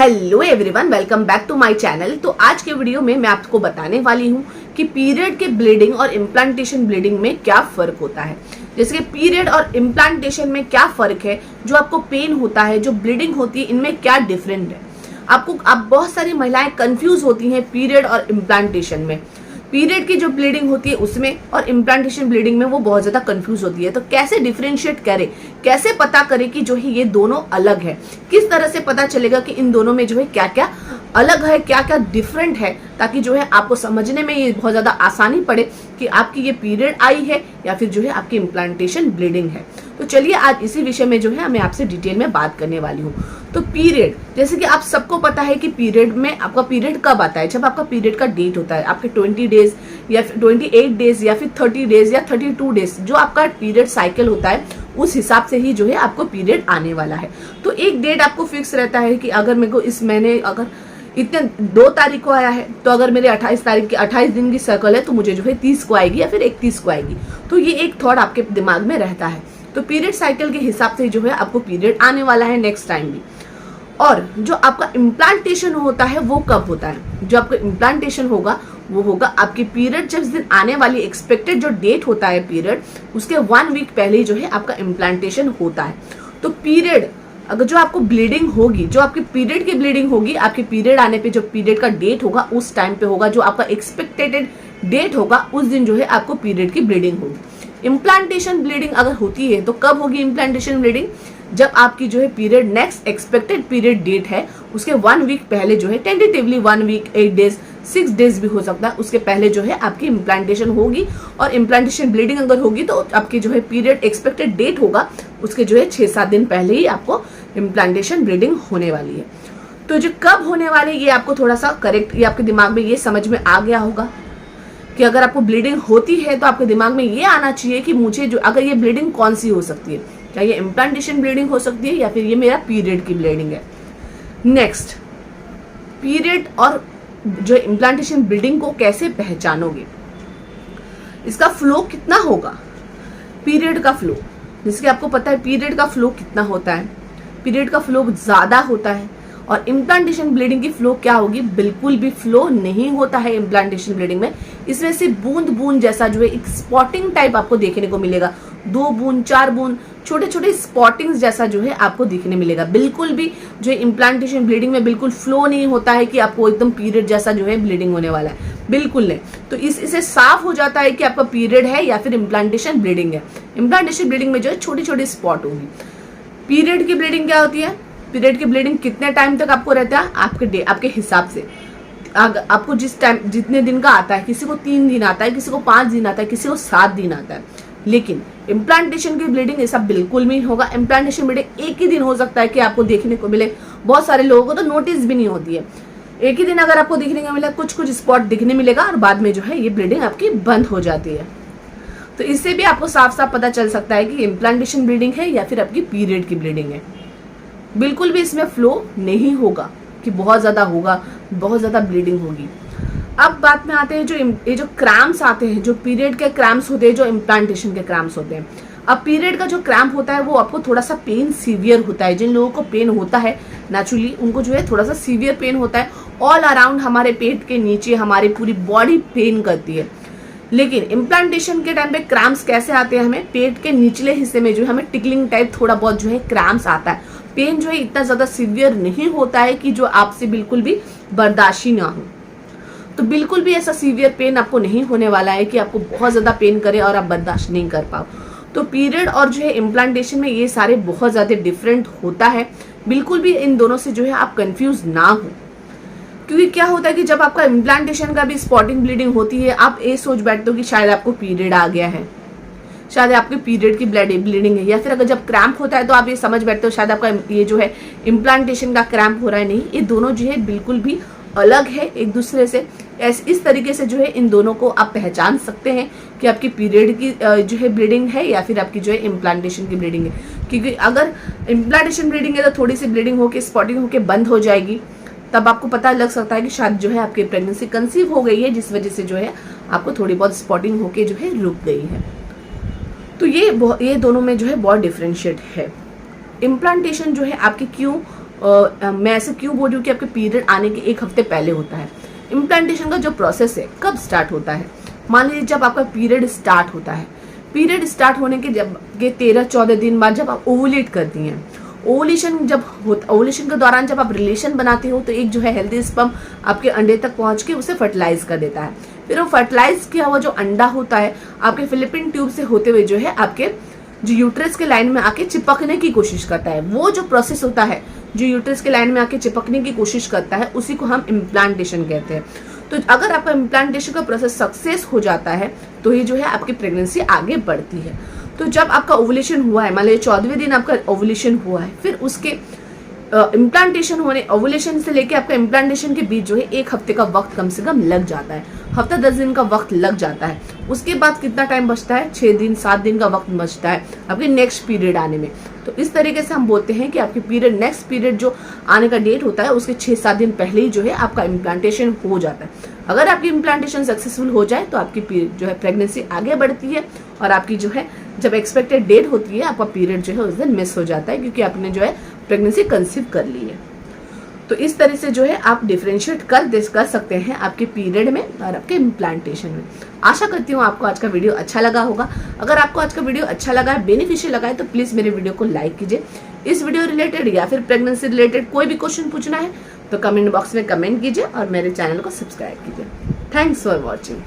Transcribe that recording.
Hello everyone, welcome back to my channel. तो आज के वीडियो में मैं आपको बताने वाली हूँ कि पीरियड के ब्लीडिंग और इम्प्लांटेशन ब्लीडिंग में क्या फर्क होता है। जैसे कि पीरियड और इम्प्लांटेशन में क्या फर्क है, जो आपको पेन होता है, जो ब्लीडिंग होती है, इनमें क्या डिफरेंट है। आप बहुत सारी महिलाएं कंफ्यूज होती हैं पीरियड और इम्प्लांटेशन में। पीरियड की जो ब्लीडिंग होती है उसमें और इम्प्लांटेशन ब्लीडिंग में वो बहुत ज्यादा कंफ्यूज होती है। तो कैसे डिफरेंशिएट करें, कैसे पता करें कि जो है ये दोनों अलग है, किस तरह से पता चलेगा कि इन दोनों में जो है क्या क्या अलग है, क्या क्या डिफरेंट है, ताकि जो है आपको समझने में ये बहुत ज्यादा आसानी पड़े कि आपकी ये पीरियड आई है या फिर जो है आपकी इम्प्लांटेशन ब्लीडिंग है। तो चलिए आज इसी विषय में जो है मैं आपसे डिटेल में बात करने वाली हूँ। तो पीरियड, जैसे कि आप सबको पता है कि पीरियड में आपका पीरियड कब आता है, जब आपका पीरियड का डेट होता है, आपके 20 डेज या फिर 28 डेज या फिर 30 डेज या 32 डेज, जो आपका पीरियड साइकिल होता है उस हिसाब से ही जो है आपको पीरियड आने वाला है। तो एक डेट आपको फिक्स रहता है कि अगर मेरे को इस महीने अगर इतने 2 तारीख को आया है, तो अगर मेरे 28 तारीख की 28 दिन की सर्कल है तो मुझे जो है 30 को आएगी या फिर 31 को आएगी। तो ये एक थॉट आपके दिमाग में रहता है। तो पीरियड साइकिल के हिसाब से जो है आपको पीरियड आने वाला है नेक्स्ट टाइम भी। और जो आपका इम्प्लांटेशन होता है वो कब होता है, जो आपका इम्प्लांटेशन होगा वो होगा आपकी पीरियड जिस दिन आने वाली एक्सपेक्टेड जो डेट होता है पीरियड, उसके 1 वीक पहले ही जो है आपका इम्प्लांटेशन होता है। तो पीरियड अगर जो आपको ब्लीडिंग होगी, जो आपकी पीरियड की ब्लीडिंग होगी, आपके पीरियड आने पे जो पीरियड का डेट होगा उस टाइम पे होगा, जो आपका एक्सपेक्टेड डेट होगा उस दिन जो है आपको पीरियड की ब्लीडिंग होगी। इम्प्लांटेशन ब्लीडिंग अगर होती है तो कब होगी इम्प्लांटेशन ब्लीडिंग, जब आपकी जो है period next expected period date है उसके 1 वीक पहले जो है, टेंटेटिवली 1 वीक 8 डेज 6 डेज भी हो सकता है, उसके पहले जो है आपकी इम्प्लांटेशन होगी। और इम्प्लांटेशन ब्लीडिंग अगर होगी तो आपकी जो है पीरियड एक्सपेक्टेड डेट होगा उसके जो है 6-7 दिन पहले ही आपको इम्प्लांटेशन ब्लीडिंग होने वाली है। तो जो कब होने वाली ये आपको थोड़ा सा करेक्ट, ये आपके दिमाग में ये समझ में आ गया होगा कि अगर आपको ब्लीडिंग होती है तो आपके दिमाग में ये आना चाहिए कि मुझे जो अगर ये ब्लीडिंग कौन सी हो सकती है, क्या ये इम्प्लांटेशन ब्लीडिंग हो सकती है या फिर ये मेरा पीरियड की ब्लीडिंग है। नेक्स्ट, पीरियड और जो इम्प्लांटेशन ब्लीडिंग को कैसे पहचानोगे, इसका फ्लो कितना होगा, पीरियड का फ्लो। जैसे कि आपको पता है पीरियड का फ्लो कितना होता है, पीरियड का फ्लो ज्यादा होता है। और इम्प्लांटेशन ब्लीडिंग की फ्लो क्या होगी, बिल्कुल भी फ्लो नहीं होता है इम्प्लांटेशन ब्लीडिंग में। इसमें से बूंद बूंद जैसा जो है एक स्पॉटिंग टाइप आपको देखने को मिलेगा, 2 बूंद 4 बूंद छोटे छोटे स्पॉटिंग्स जैसा जो है आपको दिखने मिलेगा। बिल्कुल भी जो इम्प्लांटेशन ब्लीडिंग में बिल्कुल फ्लो नहीं होता है कि आपको एकदम पीरियड जैसा जो है ब्लीडिंग होने वाला है, बिल्कुल नहीं। तो इससे साफ हो जाता है कि आपका पीरियड है या फिर इम्प्लांटेशन ब्लीडिंग है। इम्प्लांटेशन ब्लीडिंग में जो है छोटी छोटी स्पॉट होगी। पीरियड की ब्लीडिंग क्या होती है, पीरियड की ब्लीडिंग कितने टाइम तक आपको रहता है, आपके हिसाब से आपको जिस टाइम जितने दिन का आता है, किसी को 3 दिन आता है, किसी को 5 दिन आता है, किसी को 7 दिन आता है। लेकिन इम्प्लांटेशन की ब्लीडिंग ऐसा बिल्कुल नहीं होगा। इम्प्लांटेशन ब्लीडिंग एक ही दिन हो सकता है कि आपको देखने को मिले, बहुत सारे लोगों को तो नोटिस भी नहीं होती है। एक ही दिन अगर आपको देखने को मिला, कुछ कुछ स्पॉट दिखने मिलेगा और बाद में जो है ये ब्लीडिंग आपकी बंद हो जाती है। तो इससे भी आपको साफ साफ पता चल सकता है कि इम्प्लांटेशन ब्लीडिंग है या फिर आपकी पीरियड की ब्लीडिंग है। बिल्कुल भी इसमें फ्लो नहीं होगा कि बहुत ज्यादा होगा, बहुत ज्यादा ब्लीडिंग होगी। अब बात में आते हैं जो क्रैम्प्स आते हैं, जो पीरियड के क्रैम्प्स होते हैं, जो इम्प्लांटेशन के क्रैम्प्स होते हैं। अब पीरियड का जो क्रैम्प होता है वो आपको थोड़ा सा पेन सीवियर होता है। जिन लोगों को पेन होता है नेचुरली उनको जो है थोड़ा सा सीवियर पेन होता है, ऑल अराउंड हमारे पेट के नीचे हमारी पूरी बॉडी पेन करती है। लेकिन इम्प्लांटेशन के टाइम पे क्रैम्प्स कैसे आते हैं, हमें पेट के निचले हिस्से में जो है हमें टिकलिंग टाइप थोड़ा बहुत जो है क्रैम्प्स आता है। पेन जो है इतना ज्यादा सीवियर नहीं होता है कि जो आपसे बिल्कुल भी बर्दाश्त ना हो। तो बिल्कुल भी ऐसा सीवियर पेन आपको नहीं होने वाला है कि आपको बहुत ज्यादा पेन करे और आप बर्दाश्त नहीं कर पाओ। तो पीरियड और जो है इम्प्लांटेशन में ये सारे बहुत ज्यादा डिफरेंट होता है। बिल्कुल भी इन दोनों से जो है आप कंफ्यूज ना हो, क्योंकि क्या होता है कि जब आपका इम्प्लांटेशन का भी स्पॉटिंग ब्लीडिंग होती है, आप ये सोच बैठते हो कि शायद आपको पीरियड आ गया है, शायद आपके पीरियड की ब्लीडिंग है। या फिर अगर जब क्रैम्प होता है तो आप ये समझ बैठते हो शायद आपका ये जो है इम्प्लांटेशन का क्रैम्प हो रहा है। नहीं, ये दोनों जो है बिल्कुल भी अलग है एक दूसरे से। इस तरीके से जो है इन दोनों को आप पहचान सकते हैं कि आपकी पीरियड की जो है ब्लीडिंग है या फिर आपकी जो है इम्प्लांटेशन की ब्लीडिंग है। क्योंकि अगर इम्प्लांटेशन ब्लीडिंग है तो थोड़ी सी ब्लीडिंग होकर स्पॉटिंग होकर बंद हो जाएगी, तब आपको पता लग सकता है कि शायद जो है आपकी प्रेगनेंसी कंसीव हो गई है, जिस वजह से जो है आपको थोड़ी बहुत स्पॉटिंग होके जो है रुक गई है। तो ये दोनों में जो है बहुत डिफरेंशिएट है। इम्प्लांटेशन जो है आपकी क्यों मैं ऐसे क्यों बोल रही हूँ कि आपके पीरियड आने के 1 हफ्ते पहले होता है। इम्प्लांटेशन का जो प्रोसेस है कब स्टार्ट होता है, मान लीजिए जब आपका पीरियड स्टार्ट होता है, पीरियड स्टार्ट होने के जब 13-14 दिन बाद जब आप ओवुलेट करती हैं, ओवुलेशन जब ओवुलेशन के दौरान जब आप रिलेशन बनाते हो तो एक जो है हेल्दी स्पर्म आपके अंडे तक पहुंच के उसे फर्टिलाइज कर देता है। फिर वो फर्टिलाइज किया हुआ जो अंडा होता है आपके फिलिपिन ट्यूब से होते हुए जो है आपके जो यूट्रस के लाइन में आके चिपकने की कोशिश करता है। वो जो प्रोसेस होता है जो यूट्रस के लाइन में आके चिपकने की कोशिश करता है उसी को हम इम्प्लांटेशन कहते हैं। तो अगर आपका इम्प्लांटेशन का प्रोसेस सक्सेस हो जाता है तो ये जो है आपकी प्रेगनेंसी आगे बढ़ती है। तो जब आपका ओवुलेशन हुआ है, मान लीजिए 14वें दिन आपका ओवुलेशन हुआ है, फिर उसके इम्प्लांटेशन होने, ओवुलेशन से लेके आपका इम्प्लांटेशन के बीच जो है 1 हफ्ते का वक्त कम से कम लग जाता है, हफ्ता 10 दिन का वक्त लग जाता है। उसके बाद कितना टाइम बचता है, 6 दिन 7 दिन का वक्त बचता है आपके नेक्स्ट पीरियड आने में। तो इस तरीके से हम बोलते हैं कि आपकी पीरियड नेक्स्ट पीरियड जो आने का डेट होता है उसके 6-7 दिन पहले ही जो है आपका इम्प्लांटेशन हो जाता है। अगर आपकी इम्प्लांटेशन सक्सेसफुल हो जाए तो आपकी जो है प्रेगनेंसी आगे बढ़ती है और आपकी जो है जब एक्सपेक्टेड डेट होती है आपका पीरियड जो है उस दिन मिस हो जाता है क्योंकि आपने जो है प्रेगनेंसी कंसीव कर ली है। तो इस तरह से जो है आप डिफरेंशिएट कर सकते हैं आपके पीरियड में और आपके इम्प्लांटेशन में। आशा करती हूँ आपको आज का वीडियो अच्छा लगा होगा। अगर आपको आज का वीडियो अच्छा लगा है, बेनिफिशियल लगा है तो प्लीज़ मेरे वीडियो को लाइक कीजिए। इस वीडियो रिलेटेड या फिर प्रेगनेंसी रिलेटेड कोई भी क्वेश्चन पूछना है तो कमेंट बॉक्स में कमेंट कीजिए और मेरे चैनल को सब्सक्राइब कीजिए। Thanks for watching.